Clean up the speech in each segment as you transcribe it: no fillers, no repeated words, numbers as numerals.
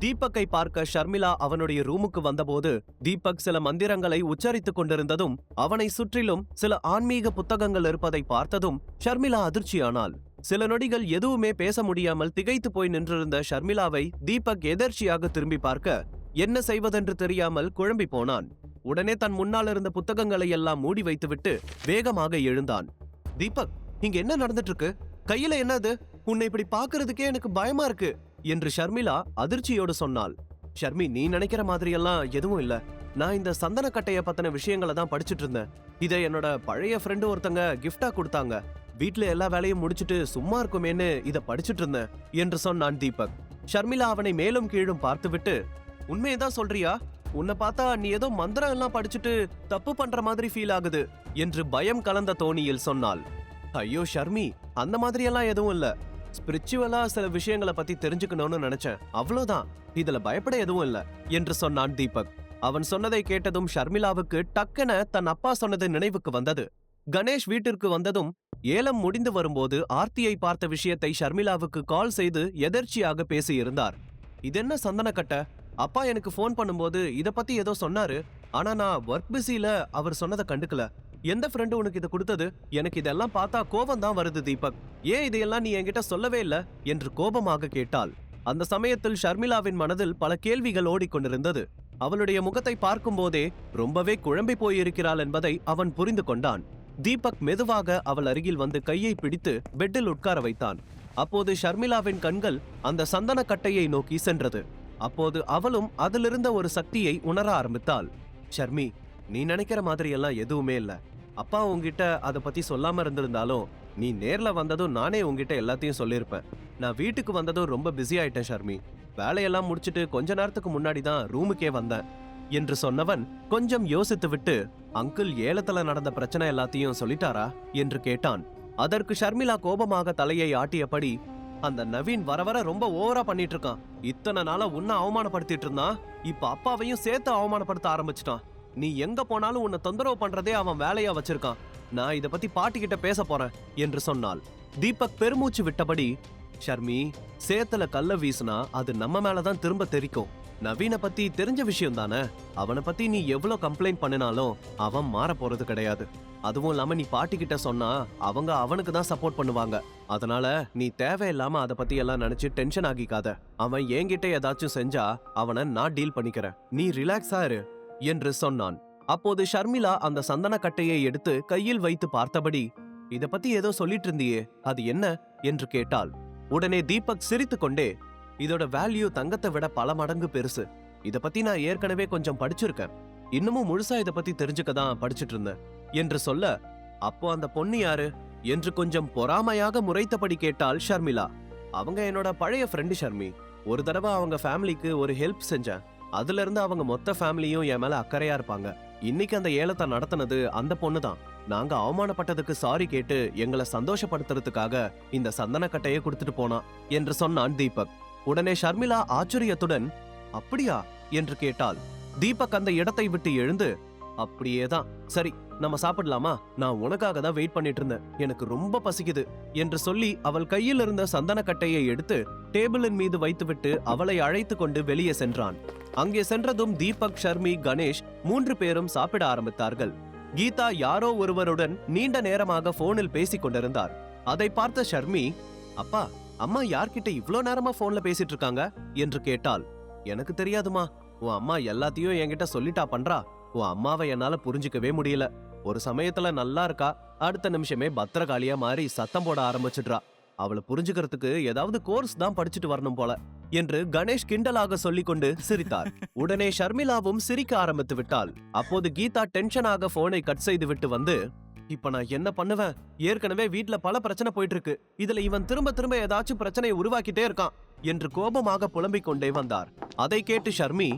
தீபக்கை பார்க்க ஷர்மிளா அவனுடைய ரூமுக்கு வந்தபோது தீபக் சில மந்திரங்களை உச்சரித்துக் கொண்டிருந்ததும் அவனை சுற்றிலும் சில ஆன்மீக புத்தகங்கள் இருப்பதை பார்த்ததும் ஷர்மிளா அதிர்ச்சியானாள். சில நொடிகள் எதுவுமே பேச முடியாமல் திகைத்து போய் நின்றிருந்த ஷர்மிளாவை தீபக் எதர்ச்சியாக திரும்பி பார்க்க என்ன செய்வதென்று தெரியாமல் குழம்பி போனான். உடனே தன் முன்னால் இருந்த புத்தகங்களை எல்லாம் மூடி வைத்துவிட்டு வேகமாக எழுந்தான். தீபக், இங்க என்ன நடந்துட்டு இருக்கு? கையில என்னது? உன்னை இப்படி பாக்குறதுக்கே எனக்கு பயமா இருக்கு என்று ஷர்மிளா அதிர்ச்சியோடு சொன்னாள். ஷர்மி, நீ நினைக்கிற மாதிரியெல்லாம் எதுவும் இல்ல. நான் இந்த சந்தனக்கட்டைய பத்தின விஷயங்களை தான் படிச்சுட்டு இருந்தேன். இதை என்னோட பழைய ஃப்ரெண்டு ஒருத்தங்க கிஃப்டா கொடுத்தாங்க. வீட்டுல எல்லா வேலையும் முடிச்சுட்டு சும்மா இருக்குமேன்னு இத படிச்சுட்டு இருந்தேன் என்று சொன்னான் தீபக். ஷர்மிளா அவனை மேலும் கீழும் பார்த்துவிட்டு, உண்மையதான் சொல்றியா? உன்னை பார்த்தா நீ ஏதோ மந்திரம் எல்லாம் படிச்சுட்டு தப்பு பண்ற மாதிரி ஃபீல் ஆகுது என்று பயம் கலந்த தோணியில் சொன்னாள். ஐயோ ஷர்மி, அந்த மாதிரி எல்லாம் எதுவும் இல்ல. ஸ்பிரிச்சுவலா சில விஷயங்களை பத்தி தெரிஞ்சுக்கணும்னு நினைச்சேன், அவ்வளவுதான். இதுல பயப்பட எதுவும் இல்ல என்று சொன்னான் தீபக். அவன் சொன்னதை கேட்டதும் ஷர்மிளாவுக்கு டக்கென தன் அப்பா சொன்னது நினைவுக்கு வந்தது. கணேஷ் வீட்டிற்கு வந்ததும் ஏலம் முடிந்து வரும்போது ஆர்த்தியை பார்த்த விஷயத்தை ஷர்மிளாவுக்கு கால் செய்து எதர்ச்சியாக பேசியிருந்தார். இதென்ன சந்தனக்கட்ட? அப்பா எனக்கு போன் பண்ணும்போது இத பத்தி ஏதோ சொன்னாரு. ஆனா நான் ஒர்க் பிஸில அவர் சொன்னதை கண்டுக்கல. எந்த ஃப்ரெண்டு உனக்கு இதை கொடுத்தது? எனக்கு இதெல்லாம் பார்த்தா கோபம் தான் வருது தீபக். ஏன் இதையெல்லாம் நீ என்கிட்ட சொல்லவே இல்ல என்று கோபமாக கேட்டாள். அந்த சமயத்தில் ஷர்மிளாவின் மனதில் பல கேள்விகள் ஓடிக்கொண்டிருந்தது. அவளுடைய முகத்தை பார்க்கும் போதே ரொம்பவே குழம்பி போயிருக்கிறாள் என்பதை அவன் புரிந்து கொண்டான். தீபக் மெதுவாக அவள் அருகில் வந்து கையை பிடித்து பெட்டில் உட்கார வைத்தான். அப்போது ஷர்மிளாவின் கண்கள் அந்த சந்தன கட்டையை நோக்கி சென்றது. அப்போது அவளும் அதிலிருந்த ஒரு சக்தியை உணர ஆரம்பித்தாள். ஷர்மி, நீ நினைக்கிற மாதிரி எல்லாம் எதுவுமே இல்ல. அப்பா உங்ககிட்ட அதை பத்தி சொல்லாம இருந்திருந்தாலும் நீ நேர்ல வந்ததும் நானே உங்ககிட்ட எல்லாத்தையும் சொல்லியிருப்பேன். நான் வீட்டுக்கு வந்ததும் ரொம்ப பிஸி ஆயிட்டேன் ஷர்மி. வேலையெல்லாம் முடிச்சுட்டு கொஞ்ச நேரத்துக்கு முன்னாடி தான் ரூமுக்கே வந்தேன் என்று சொன்னவன் கொஞ்சம் யோசித்து விட்டு, அங்கிள் ஏலத்துல நடந்த பிரச்சனை எல்லாத்தையும் சொல்லிட்டாரா என்று கேட்டான். அதற்கு ஷர்மிளா கோபமாக தலையை ஆட்டியபடி, அந்த நவீன் வர வர ரொம்ப ஓவரா பண்ணிட்டு இருக்கான். இத்தனை நாளா உன்னை அவமானப்படுத்திட்டு இருந்தான், இப்ப அப்பாவையும் சேர்த்து அவமானப்படுத்த ஆரம்பிச்சிட்டான். நீ எங்க போனாலும் உன்னை தொந்தரவு பண்றதே அவன் வேலையா வச்சிருக்கான். நான் இத பத்தி பாட்டிக்கிட்ட பேச போறேன் என்று சொன்னாள். தீபக் பெருமூச்சு விட்டபடி, ஷர்மி, சேத்துல கல்ல வீசுனா அது நம்ம மேலதான் திரும்ப தெரிக்கும். நவீனை பத்தி தெரிஞ்ச விஷயம் தானே. அவனை பத்தி நீ எவ்வளவு கம்ப்ளைண்ட் பண்ணினாலும் அவன் மாற போறது கிடையாது. அதுவும் இல்லாம நீ பாட்டிக்கிட்ட சொன்னா அவங்க அவனுக்கு தான் சப்போர்ட் பண்ணுவாங்க. அதனால நீ தேவையில்லாம அதை பத்தி எல்லாம் நினைச்சு டென்ஷன் ஆகிக்காத. அவன் என்கிட்ட ஏதாச்சும் செஞ்சா அவனை நான் டீல் பண்ணிக்கிறேன். நீ ரிலாக்ஸா இரு என்று சொன்னான். அப்போது ஷர்மிளா அந்த சந்தன கட்டையை எடுத்து கையில் வைத்து பார்த்தபடி, இத பத்தி ஏதோ சொல்லிட்டு இருந்தியே, அது என்ன என்று கேட்டாள். உடனே தீபக் சிரித்து கொண்டே, இதோட வேல்யூ தங்கத்தை விட பல மடங்கு பெருசு. இத பத்தி நான் ஏற்கனவே கொஞ்சம் படிச்சிருக்கேன். இன்னமும் முழுசா இத பத்தி தெரிஞ்சுக்க தான் படிச்சுட்டு இருந்தேன் என்று சொல்ல, அப்போ அந்த பொண்ணு யாரு என்று கொஞ்சம் பொறாமையாக முறைத்தபடி கேட்டாள் ஷர்மிளா. அவங்க என்னோட பழைய ஃப்ரெண்டு ஷர்மி. ஒரு தடவை அவங்க ஃபேமிலிக்கு ஒரு ஹெல்ப் செஞ்சேன். அதுல இருந்து அவங்க மொத்த ஃபேமிலியும் என் மேல அக்கறையா இருப்பாங்க. இன்னைக்கு அந்த ஏலத்தை நடத்தினது அந்த பொண்ணு தான். நாங்க அவமானப்பட்டதுக்கு சாரி கேட்டு எங்களை சந்தோஷப்படுத்துறதுக்காக இந்த சந்தன கட்டையை கொடுத்துட்டு போனா என்று சொன்னான் தீபக். உடனே ஷர்மிளா ஆச்சரியத்துடன், அப்படியா என்று கேட்டாள். தீபக் அந்த இடத்தை விட்டு எழுந்து, அப்படியேதான், சரி நம்ம சாப்பிடலாமா? நான் உனக்காக தான் வெயிட் பண்ணிட்டு இருந்தேன், எனக்கு ரொம்ப பசிக்குது என்று சொல்லி அவள் கையில் இருந்த சந்தன கட்டையை எடுத்து டேபிளின் மீது வைத்துவிட்டு அவளை அழைத்து கொண்டு வெளியே சென்றான். அங்கே சென்றதும் தீபக், ஷர்மி, கணேஷ் 3 பேரும் சாப்பிட ஆரம்பித்தார்கள். கீதா யாரோ ஒருவருடன் நீண்ட நேரமாக போனில் பேசிக் கொண்டிருந்தார். அதை பார்த்த ஷர்மி, அப்பா, அம்மா யார்கிட்ட இவ்ளோ நேரமா போன்ல பேசிட்டு இருக்காங்க என்று கேட்டாள். எனக்கு தெரியாதுமா, உன் அம்மா எல்லாத்தையும் என்கிட்ட சொல்லிட்டா பண்றா. உன் அம்மாவை என்னால புரிஞ்சுக்கவே முடியல. ஒரு சமயத்துல நல்லா இருக்கா, அடுத்த நிமிஷமே பத்திரகாளியா மாறி சத்தம் போட ஆரம்பிச்சிடுறா. அவளை புரிஞ்சுக்கிறதுக்கு ஏதாவது கோர்ஸ் தான் படிச்சுட்டு வரணும் போல என்று கணேஷ் கிண்டலாக சொல்லிக் கொண்டு சிரித்தார். உடனே ஷர்மிளாவும் சிரிக்க ஆரம்பித்து விட்டாள். அப்போது கீதா டென்ஷனாக போனை கட் செய்து விட்டு வந்து, இப்ப நான் என்ன பண்ணுவேன்? ஏற்கனவே வீட்டுல பல பிரச்சனை போயிட்டு இருக்கு. இதுல இவன் திரும்ப திரும்ப ஏதாச்சும் பிரச்சனையை உருவாக்கிட்டே இருக்கான் என்று கோபமாக புலம்பிக் கொண்டே வந்தார். அதை கேட்டு ஷர்மி,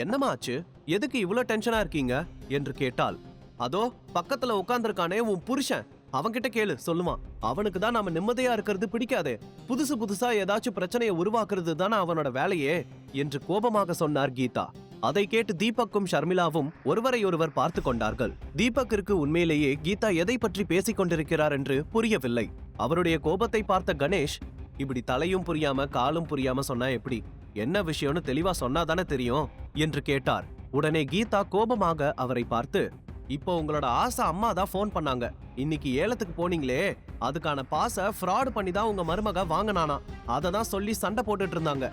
என்னமா ஆச்சு? எதுக்கு இவ்வளவு டென்ஷனா இருக்கீங்க என்று கேட்டாள். அதோ பக்கத்துல உட்கார்ந்திருக்கானே உன் புருஷன், அவன்கிட்ட கேளு, சொல்லுவான். அவனுக்கு தான் நாம நிம்மதியா இருக்கிறது பிடிக்காதே. புதுசா ஏதாச்சும் பிரச்சனையை உருவாக்குறது தானே அவனோட வேலையே என்று கோபமாக சொன்னார் கீதா. அதை கேட்டு தீபக்கும் ஷர்மிளாவும் ஒருவரை ஒருவர் பார்த்து கொண்டார்கள். தீபக்கிற்கு உண்மையிலேயே கீதா எதை பற்றி பேசிக் கொண்டிருக்கிறார் என்று புரியவில்லை. அவருடைய கோபத்தை பார்த்த கணேஷ், இப்படி தலையும் புரியாம காலும் புரியாம சொன்னா எப்படி? என்ன விஷயம்னு தெளிவா சொன்னாதானே தெரியும் என்று கேட்டார். உடனே கீதா கோபமாக அவரை பார்த்து, இப்போ உங்களோட ஆசை அம்மா தான் போன் பண்ணாங்க. இன்னைக்கு ஏலத்துக்கு போனீங்களே, அதுக்கான பாச ஃப்ராட் பண்ணி தான் உங்க மருமக வாங்கினானா. அதை தான் சொல்லி சண்டை போட்டுட்டு இருந்தாங்க.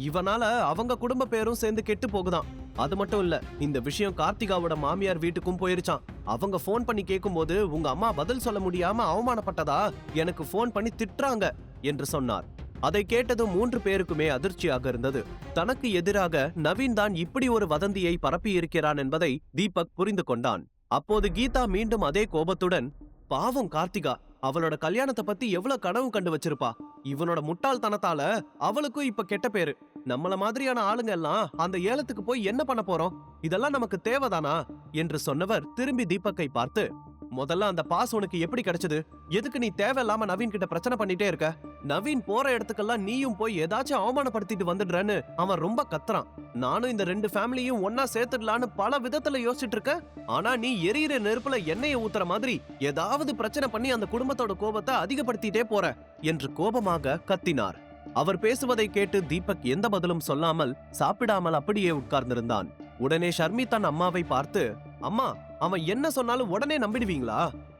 இவனால அவங்க குடும்ப பேரும் சேர்ந்து கெட்டு போகுதான். அது மட்டும் இல்ல, இந்த விஷயம் கார்த்திகாவோட மாமியார் வீட்டுக்கும் போயிருச்சான். அவங்க போன் பண்ணி கேட்கும்போது உங்க அம்மா பதில் சொல்ல முடியாம அவமானப்பட்டதா எனக்கு போன் பண்ணி திட்டுறாங்க என்று சொன்னார். அதை கேட்டதும் 3 பேருக்குமே அதிர்ச்சியாக இருந்தது. தனக்கு எதிராக நவீன் தான் இப்படி ஒரு வதந்தியை பரப்பி இருக்கிறான் என்பதை தீபக் புரிந்து கொண்டான். அப்போது கீதா மீண்டும் அதே கோபத்துடன், பாவம் கார்த்திகா, அவளோட கல்யாணத்தை பத்தி எவ்வளவு கனவு கண்டு வச்சிருப்பா. இவனோட முட்டாள்தனத்தால அவளுக்கும் இப்ப கெட்ட பேரு. நம்மள மாதிரியான ஆளுங்க எல்லாம் அந்த ஏலத்துக்கு போய் என்ன பண்ண போறோம்? இதெல்லாம் நமக்கு தேவைதானா என்று சொன்னவர் திரும்பி தீபக்கை பார்த்து, முதல்ல அந்த பாஸ் உனக்கு எப்படி கிடைச்சது? எதுக்கு நீ தேவையில்லாம நவீன் கிட்ட பிரச்சனை பண்ணிட்டே இருக்க? நவீன் போற இடத்துக்கெல்லாம் நீயும் போய் ஏதாச்சும் அவமானப்படுத்திட்டு வந்துடுறன்னு அவன் ரொம்ப கத்துறான். நானும் இந்த 2 ஃபேமிலியும் ஒன்னா சேர்த்துடலான்னு பல விதத்துல யோசிச்சுட்டு இருக்க. ஆனா நீ எரியிற நெருப்புல எண்ணெயை ஊத்துற மாதிரி ஏதாவது பிரச்சனை பண்ணி அந்த குடும்பத்தோட கோபத்தை அதிகப்படுத்திட்டே போற என்று கோபமாக கத்தினார். அவர் பேசுவதை கேட்டு தீபக் எந்த பதிலும் சொல்லாமல் சாப்பிடாமல் அப்படியே உட்கார்ந்திருந்தான். உடனே ஷர்மி தன் அம்மாவை பார்த்து, அம்மா, அவன் என்ன சொன்னாலும் உடனே நம்பிடுவீங்களா?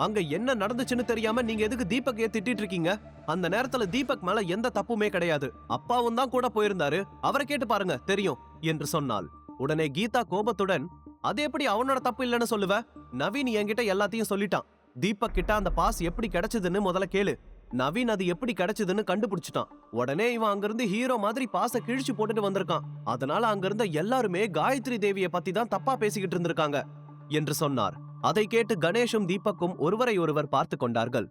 அங்க என்ன நடந்துச்சுன்னு தெரியாம நீங்க எதுக்கு தீபக்கையே திட்டிட்டு இருக்கீங்க? அந்த நேரத்துல தீபக் மேல எந்த தப்புமே கிடையாது. அப்பாவும் தான் கூட போயிருந்தாரு. அவரை கேட்டு பாருங்க, தெரியும் என்று சொன்னாள். உடனே கீதா கோபத்துடன், அது எப்படி அவனோட தப்பு இல்லைன்னு சொல்லுவ? நவீன் என்கிட்ட எல்லாத்தையும் சொல்லிட்டான். தீபக் கிட்ட அந்த பாஸ் எப்படி கிடைச்சதுன்னு முதல்ல கேளு. நவீன் அது எப்படி கிடைச்சதுன்னு கண்டுபிடிச்சிட்டான். உடனே இவன் அங்கிருந்து ஹீரோ மாதிரி பாச கிழிச்சு போட்டுட்டு வந்திருக்கான். அதனால அங்கிருந்த எல்லாருமே காயத்ரி தேவிய பத்தி தான் தப்பா பேசிக்கிட்டு இருந்திருக்காங்க என்று சொன்னார். அதை கேட்டு கணேஷும் தீபக்கும் ஒருவரை ஒருவர் பார்த்து கொண்டார்கள்.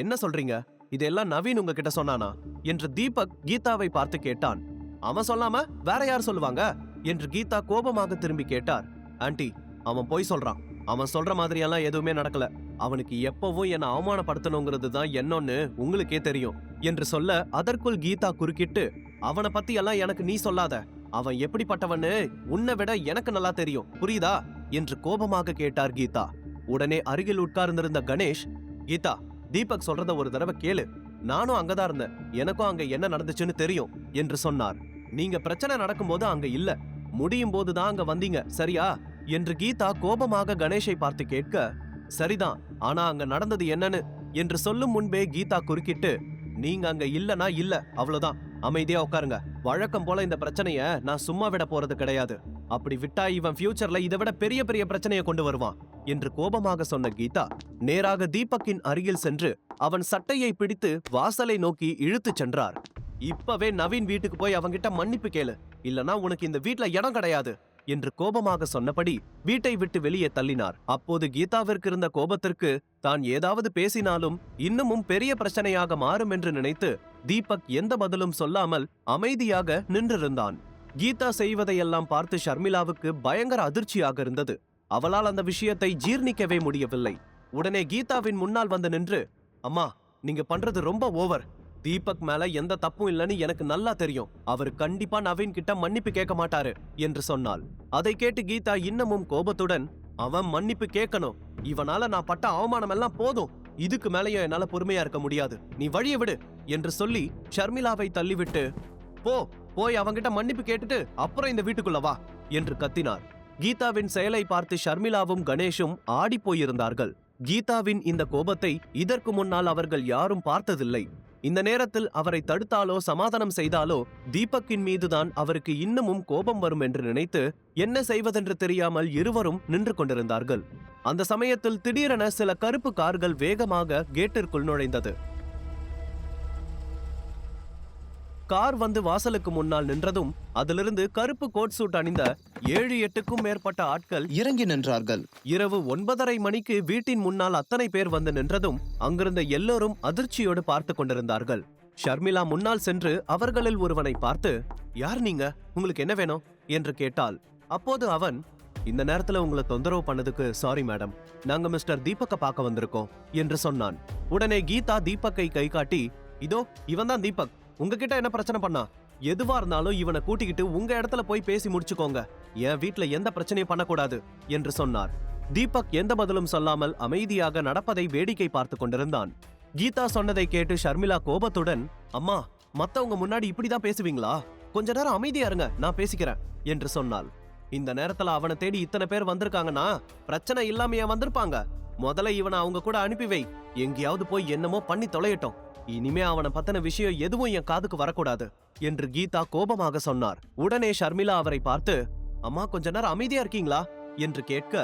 என்ன சொல்றீங்க? இதெல்லாம் நவீன் உங்ககிட்ட சொன்னானா என்று தீபக் கீதாவை பார்த்து கேட்டான். அவன் சொல்லாம வேற யார் சொல்லுவாங்க என்று கீதா கோபமாக திரும்பி கேட்டார். ஆண்டி, அவன் போய் சொல்றான். அவன் சொல்ற மாதிரியெல்லாம் எதுவுமே நடக்கல. அவனுக்கு எப்பவும் என்ன அவமானப்படுத்தணுங்கிறது தான் என்னன்னு உங்களுக்கே தெரியும் என்று சொல்ல, அதற்குள் கீதா குறுக்கிட்டு, அவனை பத்தி எல்லாம் எனக்கு நீ சொல்லாத. அவன் எப்படிப்பட்டவன்னு உன்னை விட எனக்கு நல்லா தெரியும், புரியுதா என்று கோபமாக கேட்டார் கீதா. உடனே அருகில் உட்கார்ந்திருந்த கணேஷ், கீதா, தீபக் சொல்றத ஒரு தடவை கேளு. நானும் அங்கதான் இருந்தேன், எனக்கும் அங்க என்ன நடந்துச்சுன்னு தெரியும் என்று சொன்னார். நீங்க பிரச்சனை நடக்கும்போது அங்க இல்ல, முடியும் போதுதான் அங்க வந்தீங்க, சரியா என்று கீதா கோபமாக கணேஷை பார்த்து கேட்க, சரிதான், ஆனா அங்க நடந்தது என்னன்னு என்று சொல்லும் முன்பே கீதா குறுக்கிட்டு, நீங்க அங்க இல்லனா இல்ல, அவ்வளவுதான், அமைதியா உட்காருங்க. வழக்கம் போல இந்த பிரச்சனைய நான் சும்மா விட போறது கிடையாது. அப்படி விட்டா இவன் ஃபியூச்சர்ல இதை விட பெரிய பெரிய பிரச்சனையை கொண்டு வருவான் என்று கோபமாக சொன்ன கீதா நேராக தீபக்கின் அருகில் சென்று அவன் சட்டையை பிடித்து வாசலை நோக்கி இழுத்து சென்றார். இப்பவே நவீன் வீட்டுக்கு போய் அவங்கிட்ட மன்னிப்பு கேளு, இல்லனா உனக்கு இந்த வீட்ல இடம் கிடையாது என்று கோபமாக சொன்னபடி வீட்டை விட்டு வெளியே தள்ளினார். அப்போது கீதாவிற்கு இருந்த கோபத்திற்கு தான் ஏதாவது பேசினாலும் இன்னமும் பெரிய பிரச்சனையாக மாறும் என்று நினைத்து தீபக் எந்த பதிலும் சொல்லாமல் அமைதியாக நின்றிருந்தான். கீதா செய்வதையெல்லாம் பார்த்து ஷர்மிளாவுக்கு பயங்கர அதிர்ச்சியாக இருந்தது. அவளால் அந்த விஷயத்தை ஜீர்ணிக்கவே முடியவில்லை. உடனே கீதாவின் முன்னால் வந்து நின்று, அம்மா, நீங்க பண்றது ரொம்ப ஓவர். தீபக் மேல எந்த தப்பும் இல்லைன்னு எனக்கு நல்லா தெரியும். அவர் கண்டிப்பா நவீன் கிட்ட மன்னிப்பு கேட்க மாட்டாரு என்று சொன்னாள். அதை கேட்டு கீதா இன்னமும் கோபத்துடன், அவன் மன்னிப்பு கேட்கணும். இவனால நான் பட்ட அவமானம் எல்லாம் போதும். இதுக்கு மேலேயும் என்னால பொறுமையா இருக்க முடியாது. நீ வழிய விடு என்று சொல்லி ஷர்மிளாவை தள்ளிவிட்டு, போய் அவங்கிட்ட மன்னிப்பு கேட்டுட்டு அப்புறம் இந்த வீட்டுக்குள்ள வா என்று கத்தினார். கீதாவின் செயலை பார்த்து ஷர்மிளாவும் கணேஷும் ஆடி போயிருந்தார்கள். கீதாவின் இந்த கோபத்தை இதற்கு முன்னால் அவர்கள் யாரும் பார்த்ததில்லை. இந்த நேரத்தில் அவரை தடுத்தாலோ சமாதானம் செய்தாலோ தீபக்கின் மீதுதான் அவருக்கு இன்னமும் கோபம் வரும் என்று நினைத்து என்ன செய்வதென்று தெரியாமல் இருவரும் நின்று கொண்டிருந்தார்கள். அந்த சமயத்தில் திடீரென சில கருப்பு கார்கள் வேகமாக கேட்டிற்குள் நுழைந்தது. கார் வந்து வாசலுக்கு முன்னால் நின்றதும் அதிலிருந்து கருப்பு கோட் சூட் அணிந்த 7-8க்கும் மேற்பட்ட ஆட்கள் இறங்கி நின்றார்கள். இரவு 9:30 மணிக்கு வீட்டின் முன்னால் அத்தனை பேர் வந்து நின்றதும் அங்கிருந்த எல்லோரும் அதிர்ச்சியோடு பார்த்து கொண்டிருந்தார்கள். ஷர்மிளா முன்னால் சென்று அவர்களில் ஒருவனை பார்த்து, யார் நீங்க, உங்களுக்கு என்ன வேணும் என்று கேட்டாள். அப்போது அவன், இந்த நேரத்துல உங்களை தொந்தரவு பண்ணதுக்கு சாரி மேடம், நாங்க மிஸ்டர் தீபக்க பார்க்க வந்திருக்கோம் என்று சொன்னான். உடனே கீதா தீபக்கை கை காட்டி, இதோ இவன் தான் தீபக், உங்ககிட்ட என்ன பிரச்சனை பண்ணா? எதுவா இருந்தாலும் இவனை கூட்டிக்கிட்டு உங்க இடத்துல போய் பேசி முடிச்சுக்கோங்க. என் வீட்ல எந்த பிரச்சனையும் பண்ணக்கூடாது என்று சொன்னார். தீபக் எந்த பதிலும் சொல்லாமல் அமைதியாக நடப்பதை வேடிக்கை பார்த்து கொண்டிருந்தான். கீதா சொன்னதை கேட்டு ஷர்மிளா கோபத்துடன், அம்மா, மத்தவங்க முன்னாடி இப்படிதான் பேசுவீங்களா கொஞ்ச நேரம் அமைதியா இருங்க, நான் பேசிக்கிறேன் என்று சொன்னாள். இந்த நேரத்துல அவனை தேடி இத்தனை பேர் வந்திருக்காங்கன்னா பிரச்சனை இல்லாமையா வந்திருப்பாங்க? முதல்ல இவனை அவங்க கூட அனுப்பி வை. எங்கேயாவது போய் என்னமோ பண்ணி தொலையட்டும். இனிமே அவனை பத்தின விஷயம் எதுவும் என் காதுக்கு வரக்கூடாது என்று கீதா கோபமாக சொன்னார். உடனே ஷர்மிளா அவரை பார்த்து, அம்மா கொஞ்ச நேரம் அமைதியா இருக்கீங்களா என்று கேட்க,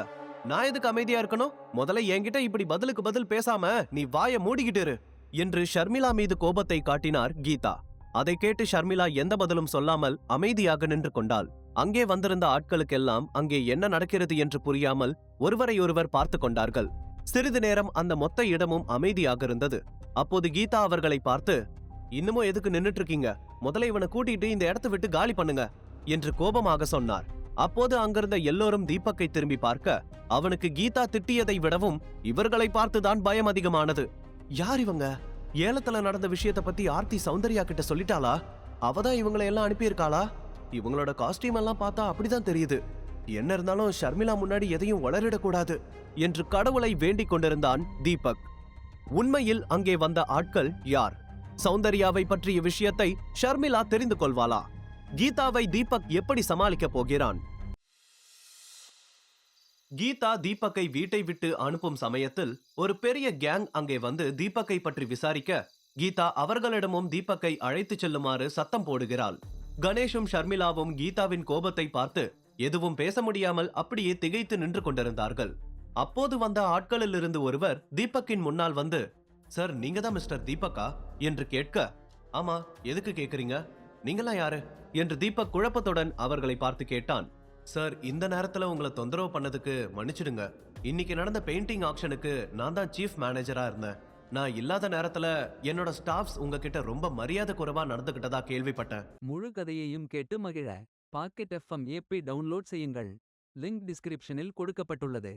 நான் எதுக்கு அமைதியா இருக்கணும்? முதல்ல என்கிட்ட இப்படி பதிலுக்கு பதில் பேசாம நீ வாயை மூடிக்கிட்டு இரு என்று ஷர்மிளா மீது கோபத்தை காட்டினார் கீதா. அதை கேட்டு ஷர்மிளா எந்த பதிலும் சொல்லாமல் அமைதியாக நின்று கொண்டாள். அங்கே வந்திருந்த ஆட்களுக்கெல்லாம் அங்கே என்ன நடக்கிறது என்று புரியாமல் ஒருவரையொருவர் பார்த்து கொண்டார்கள். சிறிது நேரம் அந்த மொத்த இடமும் அமைதியாக இருந்தது. அப்போது கீதா அவர்களை பார்த்து, இன்னமும் எதுக்கு நின்னுட்டு இருக்கீங்க? முதல்ல இவனை கூட்டிட்டு இந்த இடத்தை விட்டு காலி பண்ணுங்க என்று கோபமாக சொன்னார். அப்போது அங்கிருந்த எல்லோரும் தீபக்கை திரும்பி பார்க்க, அவனுக்கு கீதா திட்டியதை விடவும் இவர்களை பார்த்துதான் பயம் அதிகமானது. யார் இவங்க? ஏலத்துல நடந்த விஷயத்த பத்தி ஆர்த்தி சௌந்தர்யா கிட்ட சொல்லிட்டாளா? அவதான் இவங்களை எல்லாம் அனுப்பியிருக்காளா? இவங்களோட காஸ்டியூம் எல்லாம் பார்த்தா அப்படிதான் தெரியுது. என்ன இருந்தாலும் ஷர்மிளா முன்னாடி எதையும் வளரிடக்கூடாது என்று கடவுளை வேண்டிக் கொண்டிருந்தான் தீபக். உண்மையில் அங்கே வந்த ஆட்கள் யார்? சௌந்தர்யாவை பற்றிய விஷயத்தை ஷர்மிளா தெரிந்து கொள்வாளா? கீதாவை தீபக் எப்படி சமாளிக்க போகிறான்? கீதா தீபக்கை வீட்டை விட்டு அனுப்பும் சமயத்தில் ஒரு பெரிய கேங் அங்கே வந்து தீபக்கை பற்றி விசாரிக்க, கீதா அவர்களிடமும் தீபக்கை அழைத்துச் செல்லுமாறு சத்தம் போடுகிறாள். கணேஷும் ஷர்மிளாவும் கீதாவின் கோபத்தை பார்த்து எதுவும் பேச முடியாமல் அப்படியே திகைத்து நின்று கொண்டிருந்தார்கள். அப்போது வந்த ஆட்களில் இருந்து ஒருவர் தீபக்கின் முன்னால் வந்து, சார் நீங்க தான் மிஸ்டர் தீபக்கா என்று கேட்க, ஆமா, எதுக்கு கேக்குறீங்க? நீங்களாம் யாரு என்று தீபக் குழப்பத்துடன் அவர்களை பார்த்து கேட்டான். சார், இந்த நேரத்துல உங்களை தொந்தரவு பண்ணதுக்கு மன்னிச்சிடுங்க. இன்னைக்கு நடந்த பெயிண்டிங் ஆக்ஷனுக்கு நான் தான் சீஃப் மேனேஜரா இருந்தேன். நான் இல்லாத நேரத்துல என்னோட ஸ்டாஃப்ஸ் உங்ககிட்ட ரொம்ப மரியாதை குறைவா நடந்துகிட்டதா கேள்விப்பட்டேன். முழு கதையையும் கேட்டு மகிழ பாக்கெட் FM ஏபி டவுன்லோட் செய்யுங்கள். லிங்க் டிஸ்கிரிப்ஷனில் கொடுக்கப்பட்டுள்ளது.